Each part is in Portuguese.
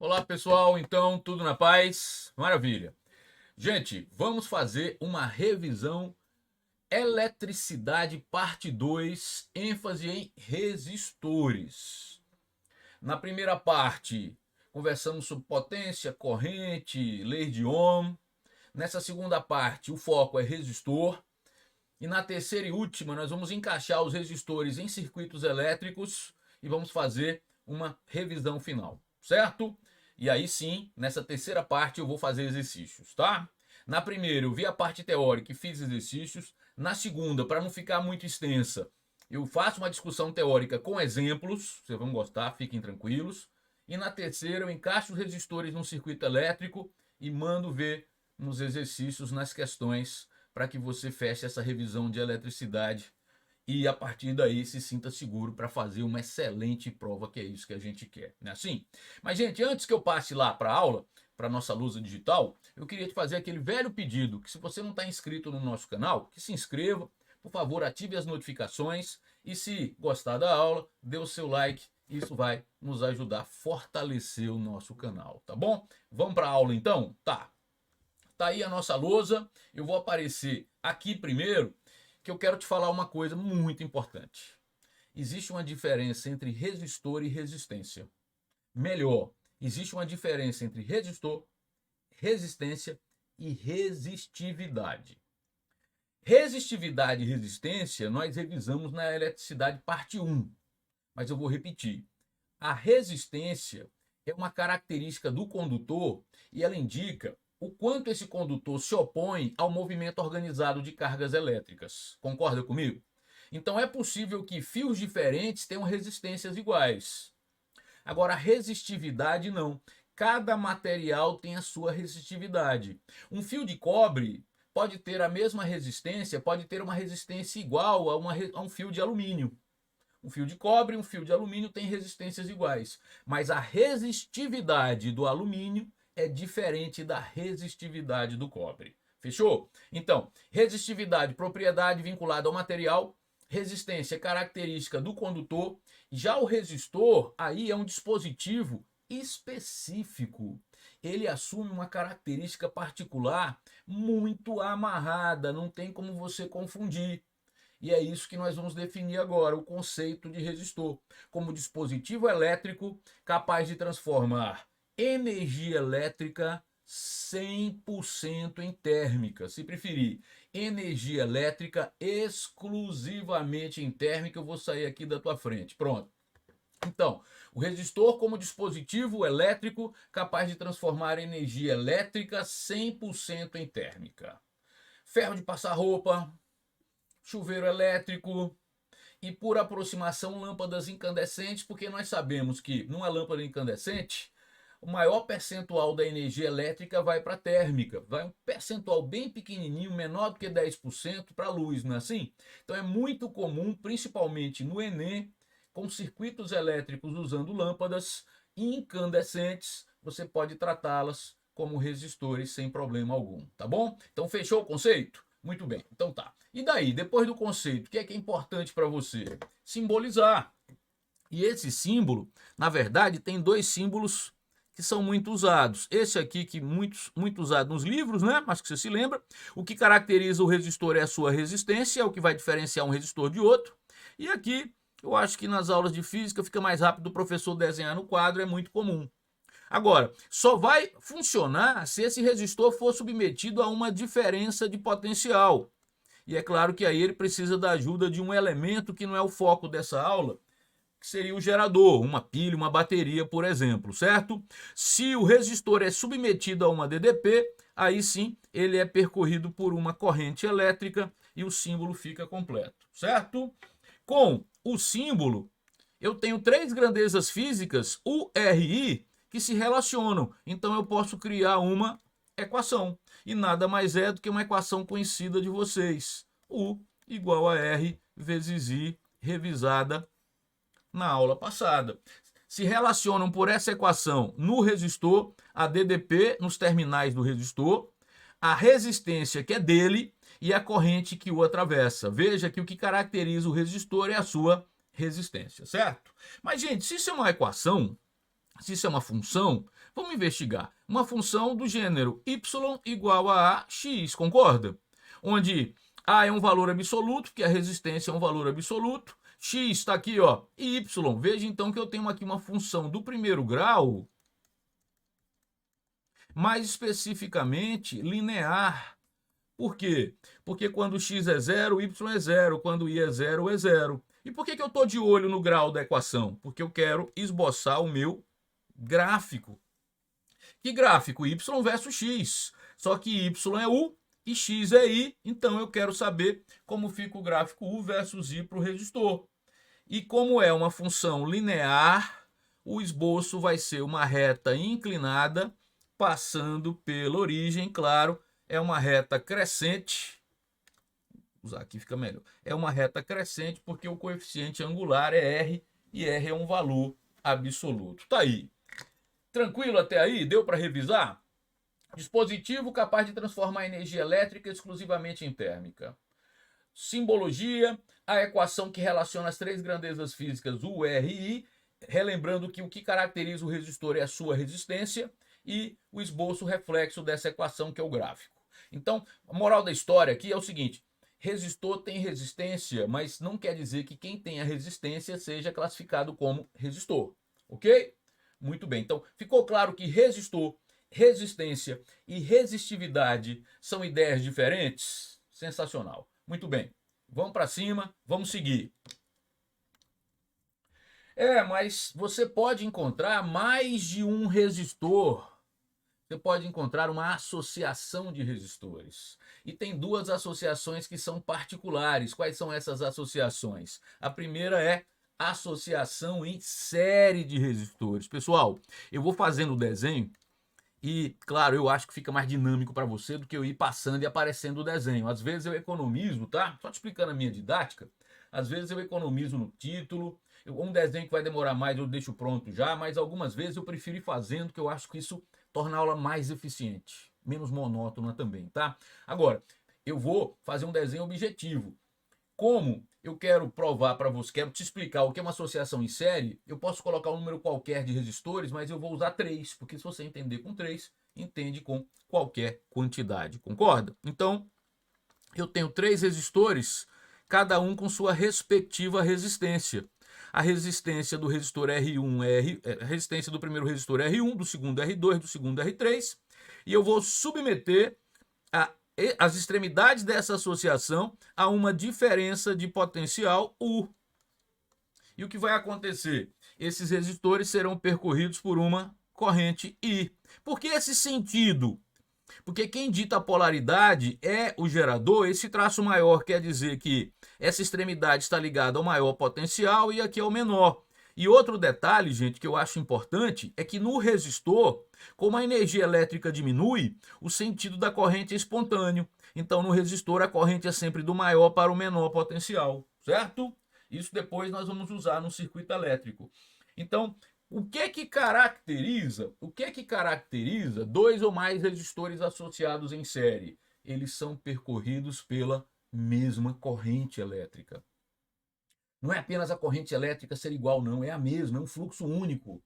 Olá pessoal, então tudo na paz? Maravilha. Gente, vamos fazer uma revisão eletricidade parte 2, ênfase em resistores. Na primeira parte, conversamos sobre potência, corrente, lei de Ohm. Nessa segunda parte, o foco é resistor. E na terceira e última, nós vamos encaixar os resistores em circuitos elétricos e vamos fazer uma revisão final, certo? E aí sim, nessa terceira parte eu vou fazer exercícios, tá? Na primeira eu vi a parte teórica e fiz exercícios. Na segunda, para não ficar muito extensa, eu faço uma discussão teórica com exemplos, vocês vão gostar, fiquem tranquilos. E na terceira eu encaixo os resistores no circuito elétrico e mando ver nos exercícios, nas questões, para que você feche essa revisão de eletricidade e a partir daí se sinta seguro para fazer uma excelente prova, que é isso que a gente quer, não é assim? Mas gente, antes que eu passe lá para a aula, para a nossa lousa digital, eu queria te fazer aquele velho pedido, que se você não está inscrito no nosso canal, que se inscreva, por favor, ative as notificações e se gostar da aula, dê o seu like, isso vai nos ajudar a fortalecer o nosso canal, tá bom? Vamos para a aula então? Tá aí a nossa lousa, eu vou aparecer aqui primeiro, que eu quero te falar uma coisa muito importante. Existe uma diferença entre resistor e resistência. Melhor, existe uma diferença entre resistor, resistência e resistividade. Resistividade e resistência nós revisamos na eletricidade parte 1, mas eu vou repetir. A resistência é uma característica do condutor e ela indica o quanto esse condutor se opõe ao movimento organizado de cargas elétricas. Concorda comigo? Então é possível que fios diferentes tenham resistências iguais. Agora, a resistividade não. Cada material tem a sua resistividade. Um fio de cobre pode ter a mesma resistência, pode ter uma resistência igual a um fio de alumínio. Um fio de cobre e um fio de alumínio têm resistências iguais, mas a resistividade do alumínio é diferente da resistividade do cobre. Fechou? Então, resistividade, propriedade vinculada ao material, resistência, característica do condutor. Já o resistor, aí é um dispositivo específico. Ele assume uma característica particular muito amarrada, não tem como você confundir. E é isso que nós vamos definir agora, o conceito de resistor, como dispositivo elétrico capaz de transformar energia elétrica 100% em térmica, se preferir, energia elétrica exclusivamente em térmica. Eu vou sair aqui da tua frente, pronto. Então, o resistor como dispositivo elétrico capaz de transformar energia elétrica 100% em térmica. Ferro de passar roupa, chuveiro elétrico e, por aproximação, lâmpadas incandescentes, porque nós sabemos que numa lâmpada incandescente o maior percentual da energia elétrica vai para a térmica, vai um percentual bem pequenininho, menor do que 10% para a luz, não é assim? Então é muito comum, principalmente no Enem, com circuitos elétricos usando lâmpadas incandescentes, você pode tratá-las como resistores sem problema algum, tá bom? Então fechou o conceito? Muito bem, então tá. E daí, depois do conceito, o que é importante para você? Simbolizar. E esse símbolo, na verdade, tem dois símbolos que são muito usados. Esse aqui, que muito usado nos livros, né? Mas que você se lembra. O que caracteriza o resistor é a sua resistência, é o que vai diferenciar um resistor de outro. E aqui, eu acho que nas aulas de física fica mais rápido o professor desenhar no quadro, é muito comum. Agora, só vai funcionar se esse resistor for submetido a uma diferença de potencial. E é claro que aí ele precisa da ajuda de um elemento que não é o foco dessa aula, que seria o gerador, uma pilha, uma bateria, por exemplo, certo? Se o resistor é submetido a uma DDP, aí sim ele é percorrido por uma corrente elétrica e o símbolo fica completo, certo? Com o símbolo, eu tenho três grandezas físicas, U, R, I, que se relacionam. Então eu posso criar uma equação. E nada mais é do que uma equação conhecida de vocês. U igual a R vezes I, revisada na aula passada. Se relacionam por essa equação no resistor, a DDP nos terminais do resistor, a resistência que é dele e a corrente que o atravessa. Veja que o que caracteriza o resistor é a sua resistência, certo? Mas, gente, se isso é uma equação, se isso é uma função, Vamos investigar. Uma função do gênero y igual a x, concorda? Onde A é um valor absoluto, porque a resistência é um valor absoluto. X está aqui, ó, e y. Veja então que eu tenho aqui uma função do primeiro grau, mais especificamente linear. Por quê? Porque quando x é zero, y é zero. Quando i é zero, é zero. E por que eu estou de olho no grau da equação? Porque eu quero esboçar o meu gráfico. Que gráfico? Y versus x. Só que y é u e x é i. Então eu quero saber como fica o gráfico u versus i para o resistor. E como é uma função linear, o esboço vai ser uma reta inclinada passando pela origem, claro, é uma reta crescente. Vou usar aqui, fica melhor. É uma reta crescente porque o coeficiente angular é R e R é um valor absoluto. Tá aí. Tranquilo até aí? Deu para revisar? Dispositivo capaz de transformar energia elétrica exclusivamente em térmica. Simbologia, a equação que relaciona as três grandezas físicas U, R e I, relembrando que o que caracteriza o resistor é a sua resistência e o esboço reflexo dessa equação que é o gráfico. Então, a moral da história aqui é o seguinte: resistor tem resistência, mas não quer dizer que quem tem a resistência seja classificado como resistor, ok? Muito bem, então ficou claro que resistor, resistência e resistividade são ideias diferentes? Sensacional. Muito bem, vamos para cima, vamos seguir. Mas você pode encontrar mais de um resistor. Você pode encontrar uma associação de resistores. E tem duas associações que são particulares. Quais são essas associações? A primeira é associação em série de resistores. Pessoal, eu vou fazendo o desenho e, claro, eu acho que fica mais dinâmico para você do que eu ir passando e aparecendo o desenho. Às vezes eu economizo, tá? Só te explicando a minha didática. Às vezes eu economizo no título. Um desenho que vai demorar mais eu deixo pronto já, mas algumas vezes eu prefiro ir fazendo, que eu acho que isso torna a aula mais eficiente, menos monótona também, tá? Agora, eu vou fazer um desenho objetivo. Como eu quero provar para você, quero te explicar o que é uma associação em série, eu posso colocar um número qualquer de resistores, mas eu vou usar 3, porque se você entender com 3, entende com qualquer quantidade, concorda? Então, eu tenho 3 resistores, cada um com sua respectiva resistência. A resistência do resistor R1 a resistência do primeiro resistor R1, do segundo R2, do segundo R3, e eu vou submeter as extremidades dessa associação a uma diferença de potencial U. E o que vai acontecer? Esses resistores serão percorridos por uma corrente I. Por que esse sentido? Porque quem dita a polaridade é o gerador. Esse traço maior quer dizer que essa extremidade está ligada ao maior potencial e aqui ao menor. E outro detalhe, gente, que eu acho importante é que no resistor, como a energia elétrica diminui, o sentido da corrente é espontâneo. Então, no resistor, a corrente é sempre do maior para o menor potencial, certo? Isso depois nós vamos usar no circuito elétrico. Então, o que caracteriza dois ou mais resistores associados em série? Eles são percorridos pela mesma corrente elétrica. Não é apenas a corrente elétrica ser igual, não, é a mesma, é um fluxo único.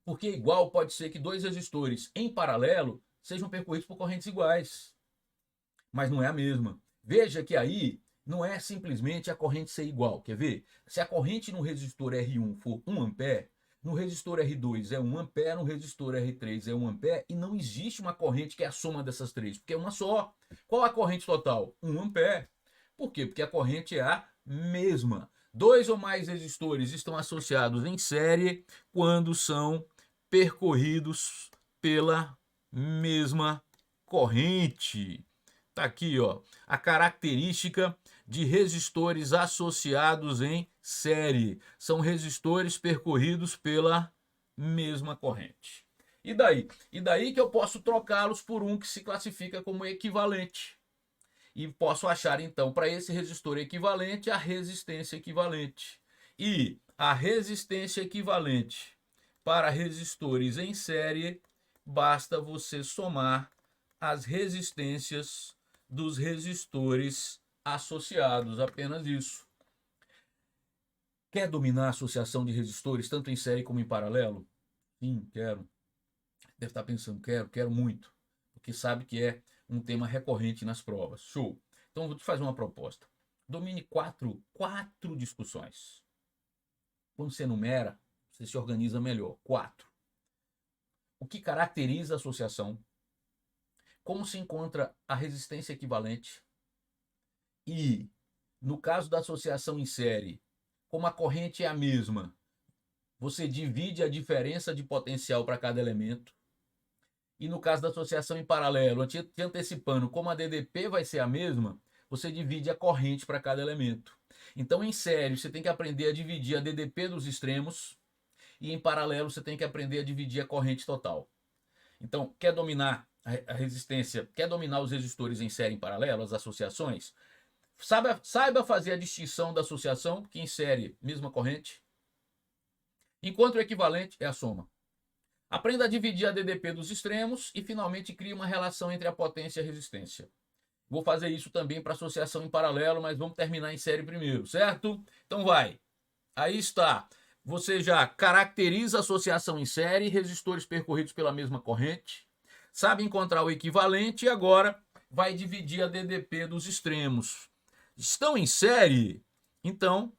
Porque igual pode ser que dois resistores em paralelo sejam percorridos por correntes iguais, mas não é a mesma. Veja que aí não é simplesmente a corrente ser igual, quer ver? Se a corrente no resistor R1 for 1 ampere, no resistor R2 é 1 ampere, no resistor R3 é 1 ampere, e não existe uma corrente que é a soma dessas três, porque é uma só. Qual a corrente total? 1 ampere. Por quê? Porque a corrente é a mesma. Dois ou mais resistores estão associados em série quando são percorridos pela mesma corrente. Tá aqui, ó, a característica de resistores associados em série. São resistores percorridos pela mesma corrente. E daí? E daí que eu posso trocá-los por um que se classifica como equivalente. E posso achar, então, para esse resistor equivalente, a resistência equivalente. E a resistência equivalente para resistores em série, basta você somar as resistências dos resistores associados, apenas isso. Quer dominar a associação de resistores tanto em série como em paralelo? Sim, quero. Deve estar pensando, quero muito, porque sabe que é um tema recorrente nas provas. Show! Então, vou te fazer uma proposta. Domine quatro discussões. Quando você numera, você se organiza melhor. 4. O que caracteriza a associação? Como se encontra a resistência equivalente? E, no caso da associação em série, como a corrente é a mesma, você divide a diferença de potencial para cada elemento. E no caso da associação em paralelo, te antecipando, como a DDP vai ser a mesma, você divide a corrente para cada elemento. Então, em série, você tem que aprender a dividir a DDP dos extremos e em paralelo você tem que aprender a dividir a corrente total. Então, quer dominar a resistência, quer dominar os resistores em série e em paralelo, as associações? Saiba fazer a distinção da associação, que em série, mesma corrente, enquanto o equivalente é a soma. Aprenda a dividir a DDP dos extremos e finalmente crie uma relação entre a potência e a resistência. Vou fazer isso também para associação em paralelo, mas vamos terminar em série primeiro, certo? Então vai. Aí está. Você já caracteriza a associação em série, resistores percorridos pela mesma corrente, sabe encontrar o equivalente e agora vai dividir a DDP dos extremos. Estão em série? Então,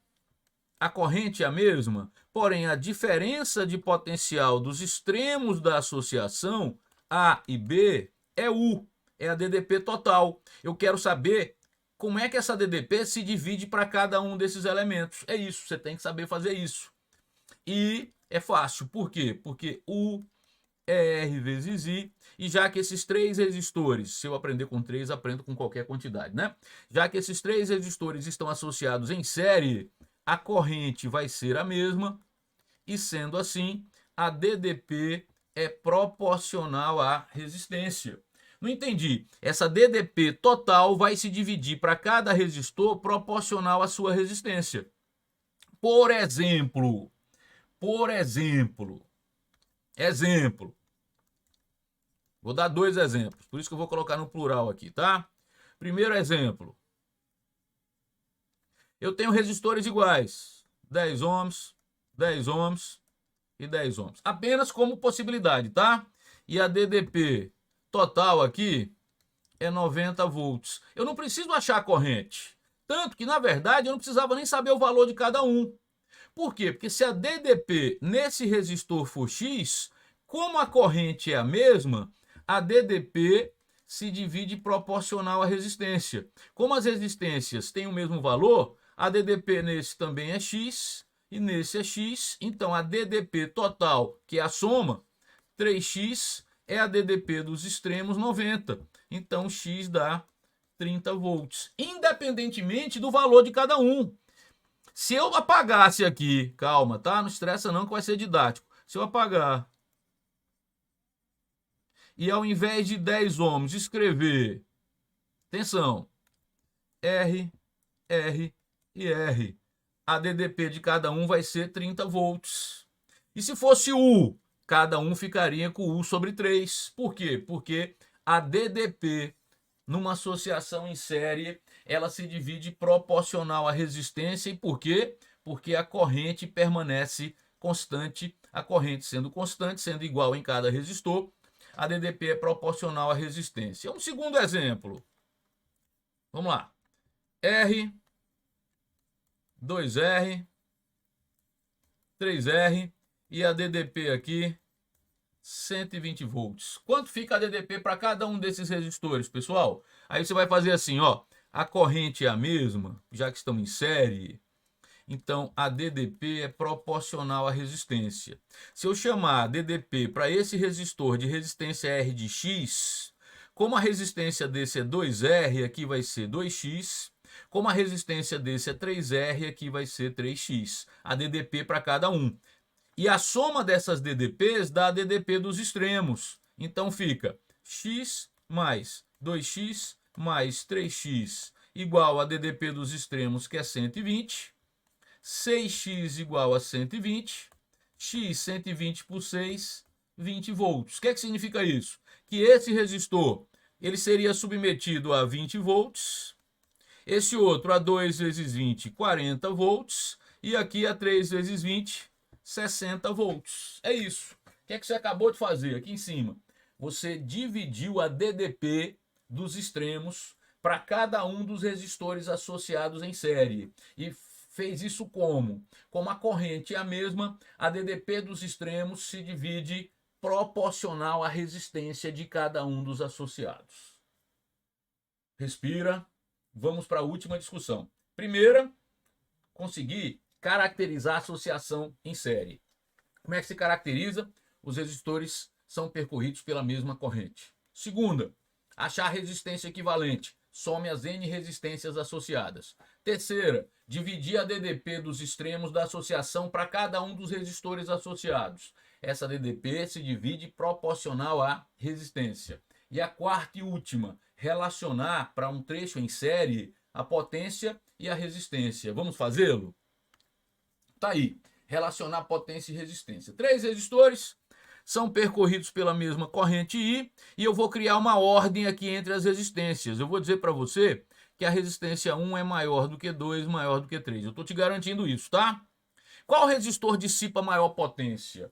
a corrente é a mesma, porém a diferença de potencial dos extremos da associação A e B é U, é a DDP total. Eu quero saber como é que essa DDP se divide para cada um desses elementos. É isso, você tem que saber fazer isso. E é fácil, por quê? Porque U é R vezes I, e já que esses 3 resistores, se eu aprender com 3, aprendo com qualquer quantidade, né? Já que esses 3 resistores estão associados em série, a corrente vai ser a mesma, e sendo assim, a DDP é proporcional à resistência. Não entendi. Essa DDP total vai se dividir para cada resistor proporcional à sua resistência. Por exemplo, vou dar 2 exemplos, por isso que eu vou colocar no plural aqui, tá? Primeiro exemplo. Eu tenho resistores iguais, 10 ohms, 10 ohms e 10 ohms. Apenas como possibilidade, tá? E a DDP total aqui é 90 volts. Eu não preciso achar a corrente. Tanto que, na verdade, eu não precisava nem saber o valor de cada um. Por quê? Porque se a DDP nesse resistor for X, como a corrente é a mesma, a DDP se divide proporcional à resistência. Como as resistências têm o mesmo valor, a DDP nesse também é X e nesse é X. Então, a DDP total, que é a soma, 3X, é a DDP dos extremos 90. Então, X dá 30 volts, independentemente do valor de cada um. Se eu apagasse aqui, calma, tá? Não estressa não que vai ser didático. Se eu apagar e ao invés de 10 ohms escrever, atenção, R, R e R, a DDP de cada um vai ser 30 volts. E se fosse U, cada um ficaria com U sobre 3. Por quê? Porque a DDP numa associação em série, ela se divide proporcional à resistência. E por quê? Porque a corrente permanece constante. A corrente sendo constante, sendo igual em cada resistor, a DDP é proporcional à resistência. Um segundo exemplo. Vamos lá. R, 2R, 3R e a DDP aqui 120 volts. Quanto fica a DDP para cada um desses resistores, pessoal? Aí você vai fazer assim, ó, a corrente é a mesma, já que estão em série, então a DDP é proporcional à resistência. Se eu chamar a DDP para esse resistor de resistência R de X, como a resistência desse é 2R, aqui vai ser 2X, como a resistência desse é 3R, aqui vai ser 3X, a DDP para cada um. E a soma dessas DDPs dá a DDP dos extremos. Então fica X mais 2X mais 3X igual a DDP dos extremos, que é 120. 6X igual a 120. X 120 por 6, 20 volts. O que é que significa isso? Que esse resistor ele seria submetido a 20 volts. Esse outro a 2 vezes 20, 40 volts. E aqui a 3 vezes 20, 60 volts. É isso. que é que você acabou de fazer aqui em cima? Você dividiu a DDP dos extremos para cada um dos resistores associados em série. E fez isso como? Como a corrente é a mesma, a DDP dos extremos se divide proporcional à resistência de cada um dos associados. Respira. Vamos para a última discussão. Primeira, conseguir caracterizar a associação em série. Como é que se caracteriza? Os resistores são percorridos pela mesma corrente. Segunda, achar a resistência equivalente. Some as N resistências associadas. Terceira, dividir a DDP dos extremos da associação para cada um dos resistores associados. Essa DDP se divide proporcional à resistência. E a quarta e última, relacionar para um trecho em série a potência e a resistência. Vamos fazê-lo? Tá aí, relacionar potência e resistência. 3 resistores são percorridos pela mesma corrente I e eu vou criar uma ordem aqui entre as resistências. Eu vou dizer para você que a resistência 1 é maior do que 2, maior do que 3. Eu estou te garantindo isso, tá? Qual resistor dissipa maior potência?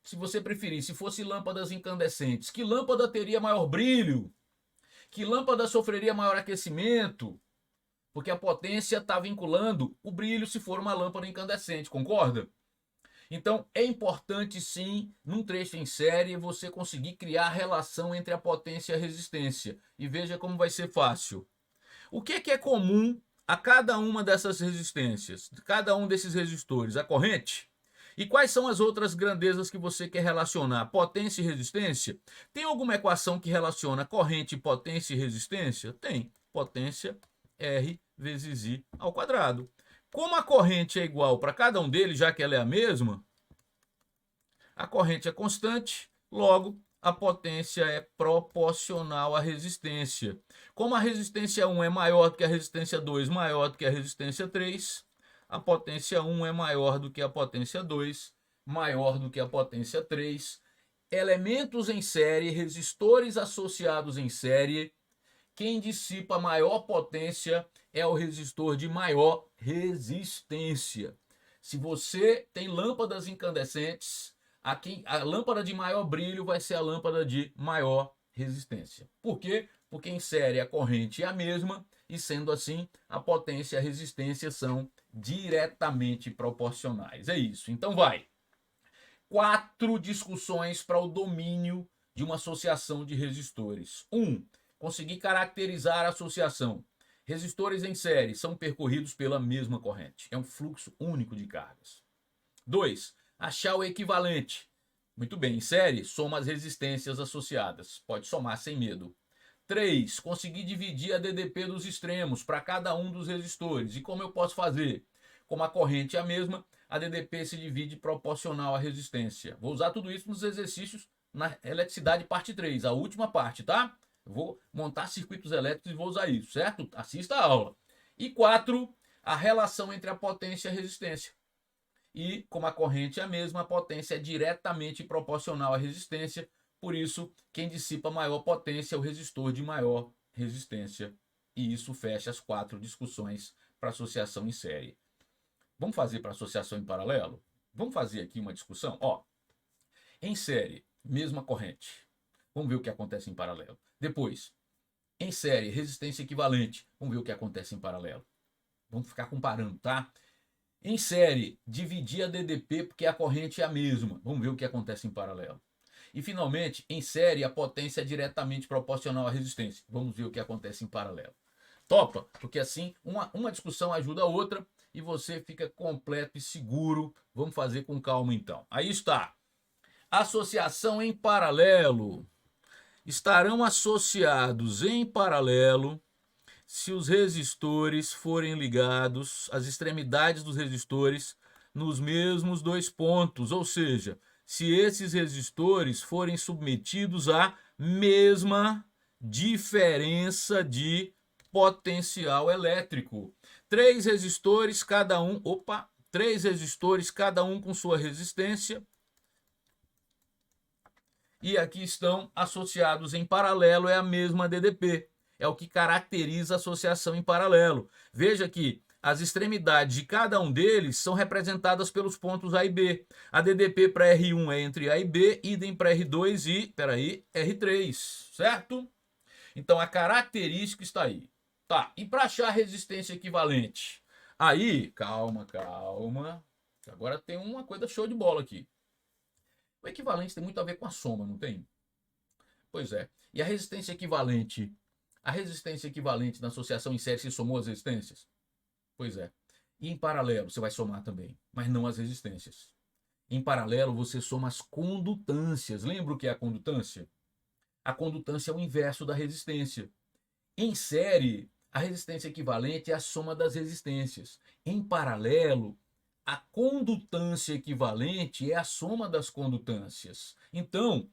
Se você preferir, se fosse lâmpadas incandescentes, que lâmpada teria maior brilho? Que lâmpada sofreria maior aquecimento? Porque a potência está vinculando o brilho se for uma lâmpada incandescente, concorda? Então, é importante sim, num trecho em série, você conseguir criar a relação entre a potência e a resistência. E veja como vai ser fácil. O que é comum a cada uma dessas resistências, cada um desses resistores? A corrente? E quais são as outras grandezas que você quer relacionar? Potência e resistência? Tem alguma equação que relaciona corrente, potência e resistência? Tem. Potência R vezes I ao quadrado. Como a corrente é igual para cada um deles, já que ela é a mesma, a corrente é constante, logo a potência é proporcional à resistência. Como a resistência 1 é maior do que a resistência 2, maior do que a resistência 3, a potência 1 é maior do que a potência 2, maior do que a potência 3. Elementos em série, resistores associados em série, quem dissipa maior potência é o resistor de maior resistência. Se você tem lâmpadas incandescentes, a lâmpada de maior brilho vai ser a lâmpada de maior resistência. Por quê? Porque em série a corrente é a mesma e, sendo assim, a potência e a resistência são diretamente proporcionais. É isso. Então vai. 4 discussões para o domínio de uma associação de resistores. 1. Conseguir caracterizar a associação. Resistores em série são percorridos pela mesma corrente. É um fluxo único de cargas. 2. Achar o equivalente. Muito bem, em série, soma as resistências associadas. Pode somar sem medo. 3. Conseguir dividir a DDP dos extremos para cada um dos resistores. E como eu posso fazer? Como a corrente é a mesma, a DDP se divide proporcional à resistência. Vou usar tudo isso nos exercícios na eletricidade parte 3, a última parte, tá? Eu vou montar circuitos elétricos e vou usar isso, certo? Assista a aula. E 4, a relação entre a potência e a resistência. E como a corrente é a mesma, a potência é diretamente proporcional à resistência. Por isso, quem dissipa maior potência é o resistor de maior resistência. E isso fecha as 4 discussões para associação em série. Vamos fazer para associação em paralelo? Vamos fazer aqui uma discussão? Ó, em série, mesma corrente. Vamos ver o que acontece em paralelo. Depois, em série, resistência equivalente. Vamos ver o que acontece em paralelo. Vamos ficar comparando, tá? Em série, dividir a DDP porque a corrente é a mesma. Vamos ver o que acontece em paralelo. E finalmente, em série, a potência é diretamente proporcional à resistência. Vamos ver o que acontece em paralelo. Topa? Porque assim, uma discussão ajuda a outra e você fica completo e seguro. Vamos fazer com calma então. Aí está. Associação em paralelo. Estarão associados em paralelo se os resistores forem ligados, as extremidades dos resistores, nos mesmos 2 pontos, ou seja, se esses resistores forem submetidos à mesma diferença de potencial elétrico. 3 resistores, cada um, 3 resistores, cada um com sua resistência. E aqui estão associados em paralelo, é a mesma DDP. É o que caracteriza a associação em paralelo. Veja que as extremidades de cada um deles são representadas pelos pontos A e B. A DDP para R1 é entre A e B, idem para R2 e, R3, certo? Então a característica está aí. Tá, e para achar a resistência equivalente? Aí, calma. Agora tem uma coisa show de bola aqui. O equivalente tem muito a ver com a soma, não tem? Pois é. E a resistência equivalente? A resistência equivalente na associação em série se somou as resistências? Pois é. E em paralelo você vai somar também, mas não as resistências. Em paralelo você soma as condutâncias. Lembra o que é a condutância? A condutância é o inverso da resistência. Em série, a resistência equivalente é a soma das resistências. Em paralelo, a condutância equivalente é a soma das condutâncias. Então,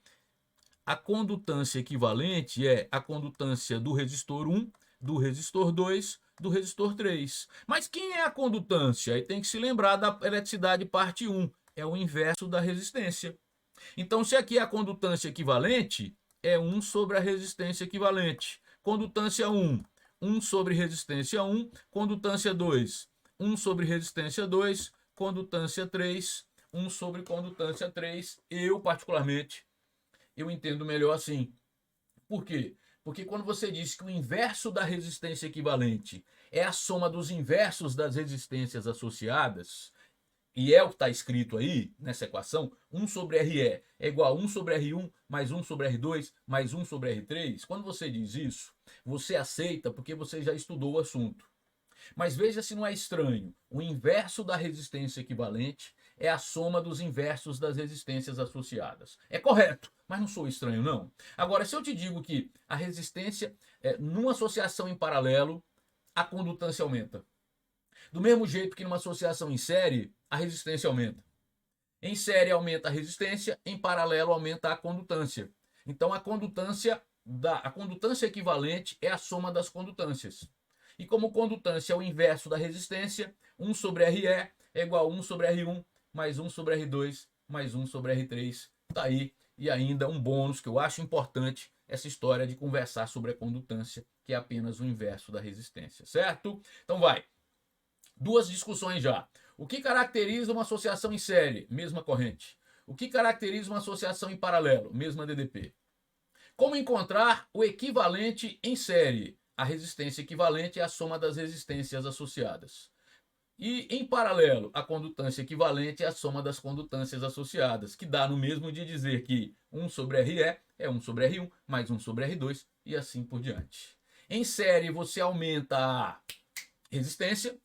a condutância equivalente é a condutância do resistor 1, do resistor 2, do resistor 3. Mas quem é a condutância? Aí tem que se lembrar da eletricidade parte 1. É o inverso da resistência. Então, se aqui é a condutância equivalente, é 1 sobre a resistência equivalente. Condutância 1, 1 sobre resistência 1. Condutância 2, 1 sobre resistência 2. Condutância 3, 1 sobre condutância 3. Eu, particularmente, eu entendo melhor assim. Por quê? Porque quando você diz que o inverso da resistência equivalente é a soma dos inversos das resistências associadas, e é o que está escrito aí nessa equação, 1 sobre RE é igual a 1 sobre R1 mais 1 sobre R2 mais 1 sobre R3. Quando você diz isso, você aceita porque você já estudou o assunto. Mas veja se não é estranho. O inverso da resistência equivalente é a soma dos inversos das resistências associadas. É correto, mas não sou estranho, não. Agora, se eu te digo que a resistência, numa associação em paralelo, a condutância aumenta. Do mesmo jeito que numa associação em série, a resistência aumenta. Em série aumenta a resistência, em paralelo aumenta a condutância. Então a condutância equivalente é a soma das condutâncias. E como condutância é o inverso da resistência, 1 sobre RE é igual a 1 sobre R1 mais 1 sobre R2 mais 1 sobre R3. Tá aí. E ainda um bônus que eu acho importante, essa história de conversar sobre a condutância, que é apenas o inverso da resistência, certo? Então vai. Duas discussões já. O que caracteriza uma associação em série? Mesma corrente. O que caracteriza uma associação em paralelo? Mesma DDP. Como encontrar o equivalente em série? A resistência equivalente é a soma das resistências associadas. E em paralelo, a condutância equivalente é a soma das condutâncias associadas, que dá no mesmo de dizer que 1 sobre RE é 1 sobre R1 mais 1 sobre R2 e assim por diante. Em série, você aumenta a resistência.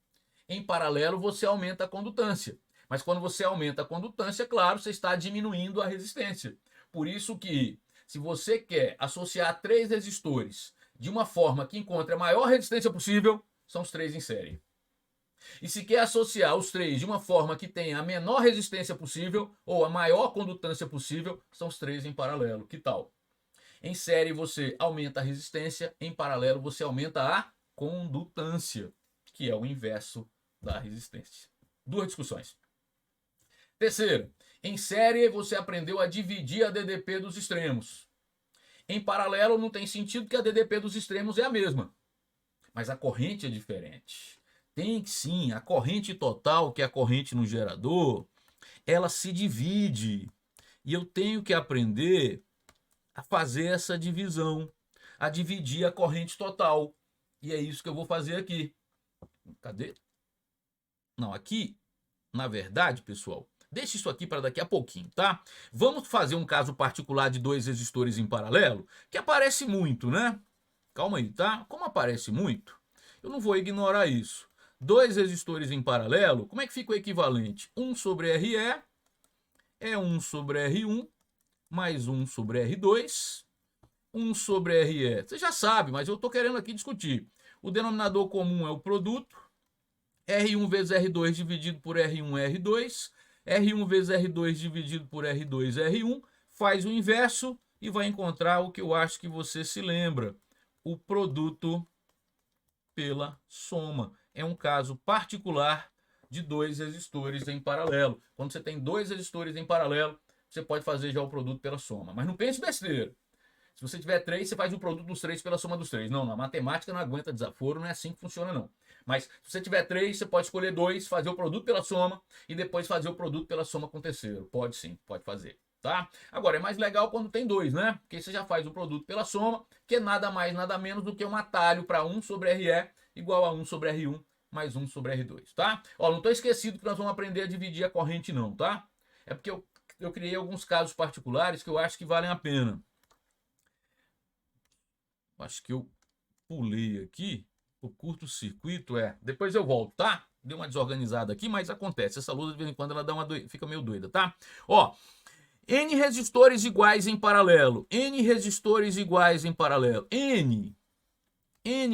Em paralelo, você aumenta a condutância. Mas quando você aumenta a condutância, claro, você está diminuindo a resistência. Por isso que, se você quer associar 3 resistores de uma forma que encontre a maior resistência possível, são os 3 em série. E se quer associar os 3 de uma forma que tenha a menor resistência possível ou a maior condutância possível, são os 3 em paralelo. Que tal? Em série você aumenta a resistência, em paralelo você aumenta a condutância, que é o inverso da resistência. Duas discussões. Terceiro, em série você aprendeu a dividir a DDP dos extremos. Em paralelo não tem sentido porque a DDP dos extremos é a mesma, mas a corrente é diferente. Tem que sim, a corrente total, que é a corrente no gerador, ela se divide. E eu tenho que aprender a fazer essa divisão, a dividir a corrente total. E é isso que eu vou fazer aqui. Cadê? Não, aqui, na verdade, pessoal, deixa isso aqui para daqui a pouquinho, tá? Vamos fazer um caso particular de 2 resistores em paralelo, que aparece muito, né? Calma aí, tá? Como aparece muito, eu não vou ignorar isso. 2 resistores em paralelo, como é que fica o equivalente? 1 sobre RE é 1 sobre R1 mais 1 sobre R2, 1 sobre RE. Você já sabe, mas eu estou querendo aqui discutir. O denominador comum é o produto, R1 vezes R2 dividido por R1 R2, R1 vezes R2 dividido por R2 R1, faz o inverso e vai encontrar o que eu acho que você se lembra, o produto pela soma. É um caso particular de 2 resistores em paralelo. Quando você tem 2 resistores em paralelo, você pode fazer já o produto pela soma. Mas não pense besteira. Se você tiver 3, você faz o produto dos 3 pela soma dos 3. Não, na matemática não aguenta desaforo, não é assim que funciona não. Mas se você tiver 3, você pode escolher 2, fazer o produto pela soma e depois fazer o produto pela soma com o terceiro. Pode sim, pode fazer. Tá? Agora, é mais legal quando tem 2, né? Porque você já faz o produto pela soma, que é nada mais, nada menos do que um atalho para 1 sobre RE igual a 1 sobre R1 mais 1 sobre R2, tá? Ó, não estou esquecido que nós vamos aprender a dividir a corrente não, tá? É porque eu criei alguns casos particulares que eu acho que valem a pena. Acho que eu pulei aqui o curto-circuito, depois eu volto, tá? Deu uma desorganizada aqui, mas acontece. Essa luz de vez em quando ela dá fica meio doida, tá? Ó, N resistores iguais em paralelo. N resistores iguais em paralelo. N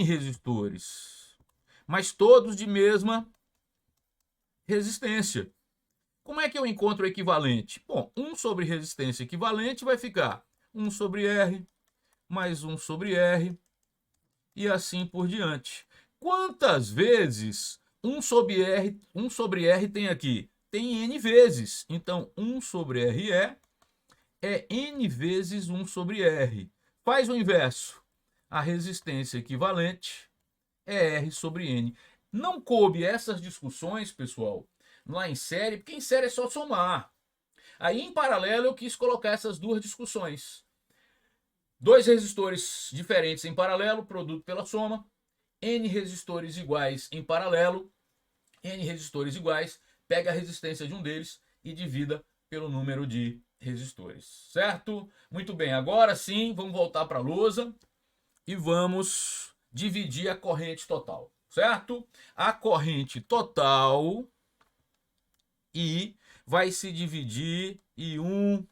resistores, mas todos de mesma resistência. Como é que eu encontro o equivalente? Bom, 1 sobre resistência equivalente vai ficar 1 sobre R mais 1 sobre R e assim por diante. Quantas vezes 1 sobre R tem aqui? Tem N vezes. Então, 1 sobre RE é N vezes 1 sobre R. Faz o inverso. A resistência equivalente é R sobre N. Não coube essas discussões, pessoal, lá em série, porque em série é só somar. Aí, em paralelo, eu quis colocar essas duas discussões. 2 resistores diferentes em paralelo, produto pela soma. N resistores iguais em paralelo. N resistores iguais, pega a resistência de um deles e divida pelo número de resistores, certo? Muito bem, agora sim, vamos voltar para a lousa e vamos dividir a corrente total, certo? A corrente total I vai se dividir em 1,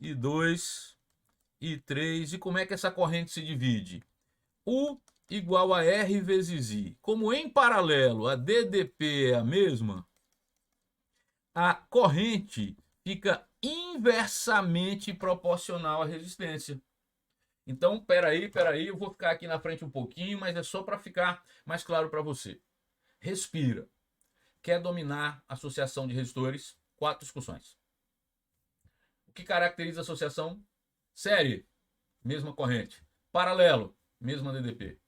e 2, e 3. E como é que essa corrente se divide? U igual a R vezes I. Como em paralelo a DDP é a mesma, a corrente fica inversamente proporcional à resistência. Então, peraí, eu vou ficar aqui na frente um pouquinho, mas é só para ficar mais claro para você. Respira. Quer dominar a associação de resistores? 4 discussões. O que caracteriza a associação? Série, mesma corrente. Paralelo, mesma DDP.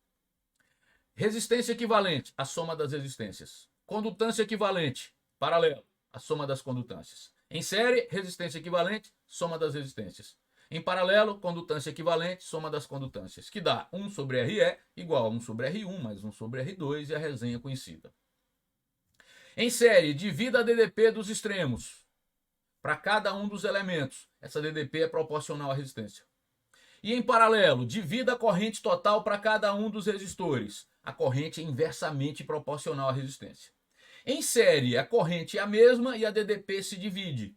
Resistência equivalente, a soma das resistências. Condutância equivalente, paralelo, a soma das condutâncias. Em série, resistência equivalente, soma das resistências. Em paralelo, condutância equivalente, soma das condutâncias, que dá 1 sobre RE igual a 1 sobre R1 mais 1 sobre R2 e a resenha conhecida. Em série, divida a DDP dos extremos para cada um dos elementos. Essa DDP é proporcional à resistência. E em paralelo, divida a corrente total para cada um dos resistores. A corrente é inversamente proporcional à resistência. Em série, a corrente é a mesma e a DDP se divide.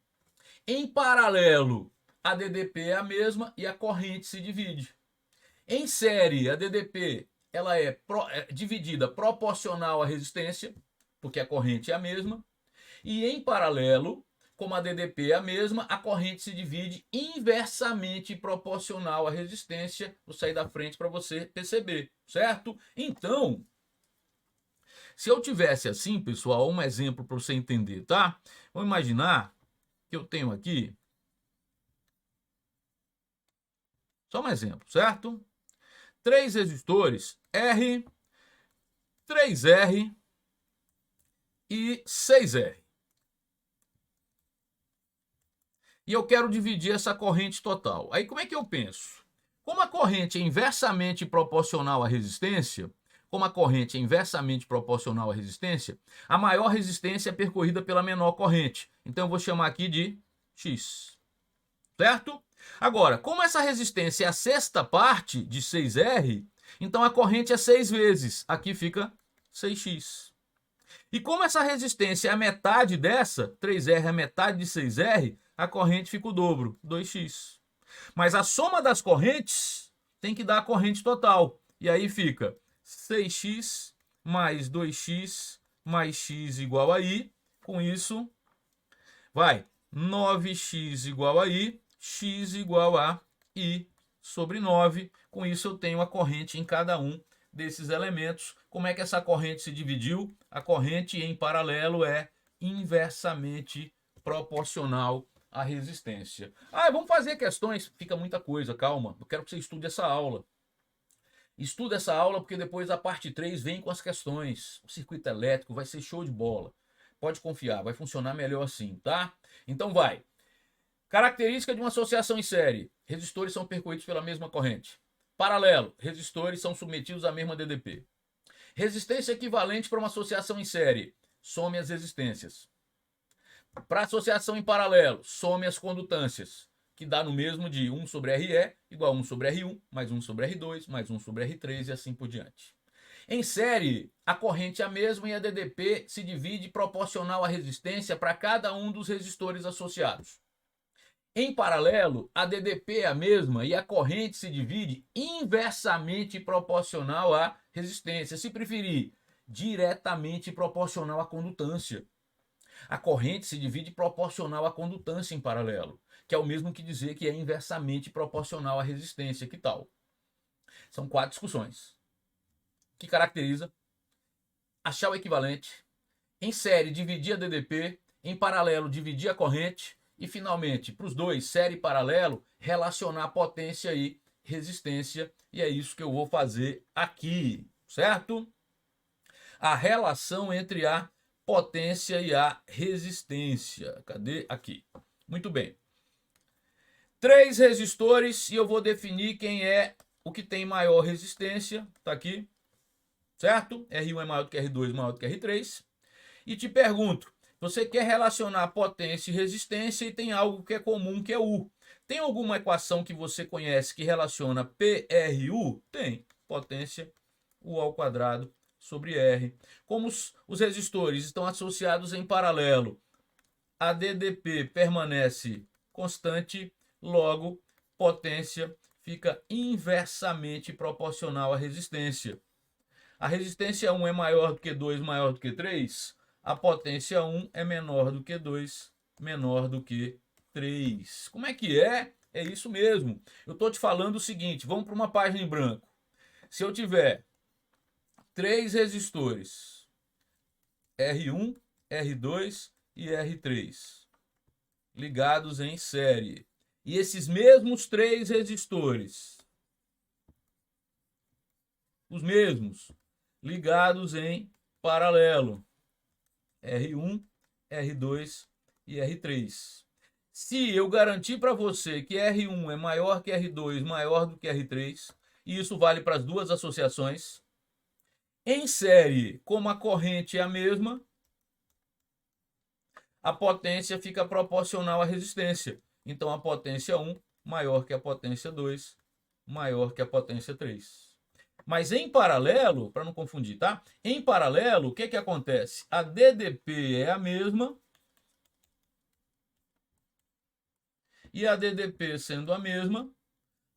Em paralelo, a DDP é a mesma e a corrente se divide. Em série, a DDP ela é dividida proporcional à resistência, porque a corrente é a mesma. E em paralelo, como a DDP é a mesma, a corrente se divide inversamente proporcional à resistência. Vou sair da frente para você perceber, certo? Então, se eu tivesse assim, pessoal, um exemplo para você entender, tá? Vamos imaginar que eu tenho aqui só um exemplo, certo? 3 resistores R, 3R e 6R. E eu quero dividir essa corrente total. Aí como é que eu penso? Como a corrente é inversamente proporcional à resistência, a maior resistência é percorrida pela menor corrente. Então eu vou chamar aqui de X. Certo? Agora, como essa resistência é a sexta parte de 6R, então a corrente é 6 vezes. Aqui fica 6x. E como essa resistência é a metade dessa, 3R é a metade de 6R, a corrente fica o dobro, 2x. Mas a soma das correntes tem que dar a corrente total. E aí fica 6x mais 2x mais x igual a I. Com isso, vai 9x igual a I, x igual a I sobre 9. Com isso eu tenho a corrente em cada um desses elementos. Como é que essa corrente se dividiu? A corrente em paralelo é inversamente proporcional a resistência. Ah, vamos fazer questões. Fica muita coisa, calma. Eu quero que você estude essa aula. Estuda essa aula porque depois a parte 3 vem com as questões. O circuito elétrico vai ser show de bola. Pode confiar, vai funcionar melhor assim, tá? Então vai. Característica de uma associação em série. Resistores são percorridos pela mesma corrente. Paralelo. Resistores são submetidos à mesma DDP. Resistência equivalente para uma associação em série. Some as resistências. Para associação em paralelo, some as condutâncias, que dá no mesmo de 1 sobre RE igual a 1 sobre R1, mais 1 sobre R2, mais 1 sobre R3 e assim por diante. Em série, a corrente é a mesma e a DDP se divide proporcional à resistência para cada um dos resistores associados. Em paralelo, a DDP é a mesma e a corrente se divide inversamente proporcional à resistência. Se preferir, diretamente proporcional à condutância. A corrente se divide proporcional à condutância em paralelo, que é o mesmo que dizer que é inversamente proporcional à resistência. Que tal? São 4 discussões. Que caracteriza achar o equivalente, em série dividir a DDP, em paralelo dividir a corrente e finalmente, para os dois, série e paralelo, relacionar potência e resistência. E é isso que eu vou fazer aqui, certo? A relação entre a potência e a resistência. Cadê? Aqui. Muito bem. 3 resistores e eu vou definir quem é o que tem maior resistência. Tá aqui. Certo? R1 é maior do que R2, maior do que R3. E te pergunto, você quer relacionar potência e resistência e tem algo que é comum, que é U. Tem alguma equação que você conhece que relaciona PRU? Tem. Potência U ao quadrado sobre R. Como os resistores estão associados em paralelo, a DDP permanece constante, logo potência fica inversamente proporcional à resistência. A resistência 1 é maior do que 2, maior do que 3. A potência 1 é menor do que 2, menor do que 3. Como é que é? É isso mesmo. Eu estou te falando o seguinte, vamos para uma página em branco. Se eu tiver 3 resistores, R1, R2 e R3, ligados em série, e esses mesmos 3 resistores, os mesmos, ligados em paralelo, R1, R2 e R3. Se eu garantir para você que R1 é maior que R2, maior do que R3, e isso vale para as duas associações, em série, como a corrente é a mesma, a potência fica proporcional à resistência. Então a potência 1 maior que a potência 2, maior que a potência 3. Mas em paralelo, para não confundir, tá? Em paralelo, o que acontece? A DDP é a mesma. E a DDP sendo a mesma,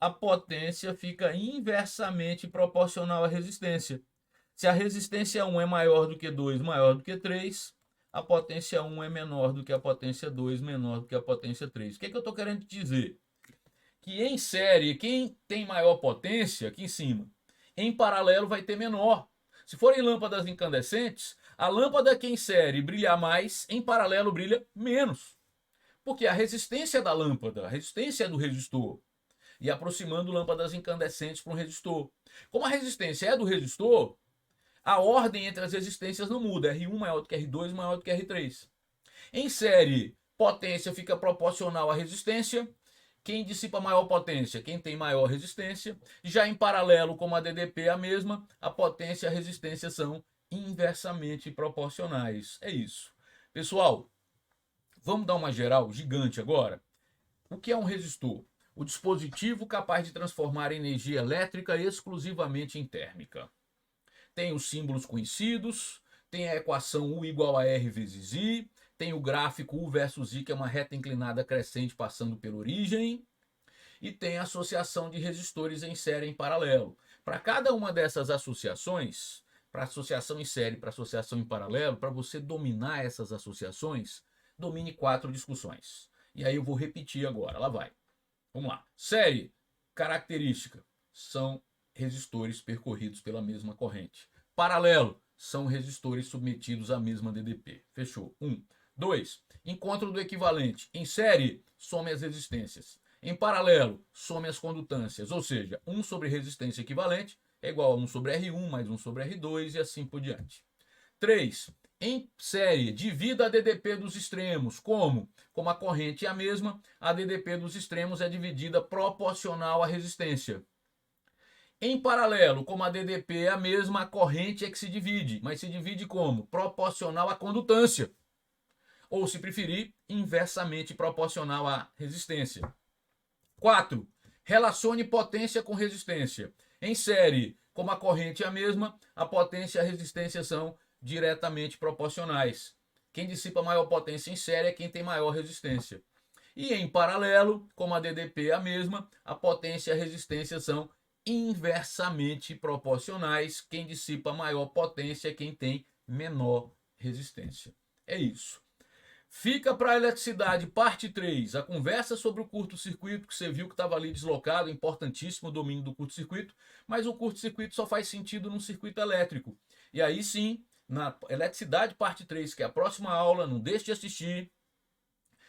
a potência fica inversamente proporcional à resistência. Se a resistência 1 é maior do que 2, maior do que 3, a potência 1 é menor do que a potência 2, menor do que a potência 3. O que eu estou querendo dizer? Que em série, quem tem maior potência, aqui em cima, em paralelo vai ter menor. Se forem lâmpadas incandescentes, a lâmpada que em série brilha mais, em paralelo brilha menos. Porque a resistência da lâmpada, a resistência do resistor, e aproximando lâmpadas incandescentes para um resistor. Como a resistência é do resistor, a ordem entre as resistências não muda. R1 maior do que R2, maior do que R3. Em série, potência fica proporcional à resistência. Quem dissipa maior potência? Quem tem maior resistência. Já em paralelo, como a DDP é a mesma, a potência e a resistência são inversamente proporcionais. É isso. Pessoal, vamos dar uma geral gigante agora? O que é um resistor? O dispositivo capaz de transformar energia elétrica exclusivamente em térmica. Tem os símbolos conhecidos, tem a equação U igual a R vezes I, tem o gráfico U versus I, que é uma reta inclinada crescente passando pela origem, e tem a associação de resistores em série em paralelo. Para cada uma dessas associações, para associação em série, para associação em paralelo, para você dominar essas associações, domine 4 discussões. E aí eu vou repetir agora, lá vai. Vamos lá. Série, característica, são resistores percorridos pela mesma corrente. Paralelo, são resistores submetidos à mesma DDP. Fechou. 2. Encontro do equivalente. Em série, some as resistências. Em paralelo, some as condutâncias. Ou seja, 1 sobre resistência equivalente é igual a 1 sobre R1 mais 1 sobre R2 e assim por diante. 3. Em série, divida a DDP dos extremos. Como? Como a corrente é a mesma, a DDP dos extremos é dividida proporcional à resistência. Em paralelo, como a DDP é a mesma, a corrente é que se divide. Mas se divide como? Proporcional à condutância. Ou, se preferir, inversamente proporcional à resistência. 4. Relacione potência com resistência. Em série, como a corrente é a mesma, a potência e a resistência são diretamente proporcionais. Quem dissipa maior potência em série é quem tem maior resistência. E em paralelo, como a DDP é a mesma, a potência e a resistência são inversamente proporcionais. Quem dissipa maior potência é quem tem menor resistência. É isso. Fica para a eletricidade, parte 3, a conversa sobre o curto-circuito, que você viu que estava ali deslocado, importantíssimo o domínio do curto-circuito, mas o curto-circuito só faz sentido num circuito elétrico. E aí sim, na eletricidade, parte 3, que é a próxima aula, não deixe de assistir,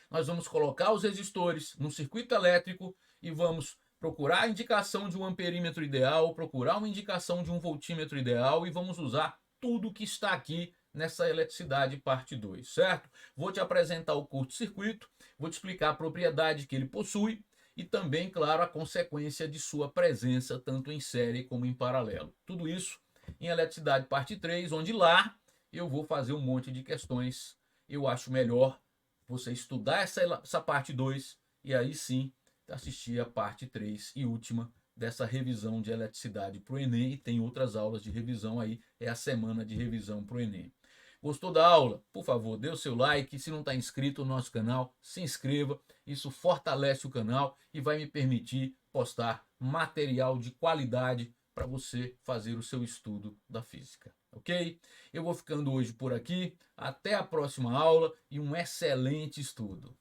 nós vamos colocar os resistores no circuito elétrico e vamos procurar a indicação de um amperímetro ideal, procurar uma indicação de um voltímetro ideal e vamos usar tudo que está aqui nessa eletricidade parte 2, certo? Vou te apresentar o curto-circuito, vou te explicar a propriedade que ele possui e também, claro, a consequência de sua presença tanto em série como em paralelo. Tudo isso em eletricidade parte 3, onde lá eu vou fazer um monte de questões. Eu acho melhor você estudar essa parte 2 e aí sim assistir a parte 3 e última dessa revisão de eletricidade para o Enem. E tem outras aulas de revisão aí, é a semana de revisão para o Enem. Gostou da aula? Por favor, dê o seu like. Se não está inscrito no nosso canal, se inscreva. Isso fortalece o canal e vai me permitir postar material de qualidade para você fazer o seu estudo da física, ok? Eu vou ficando hoje por aqui. Até a próxima aula e um excelente estudo.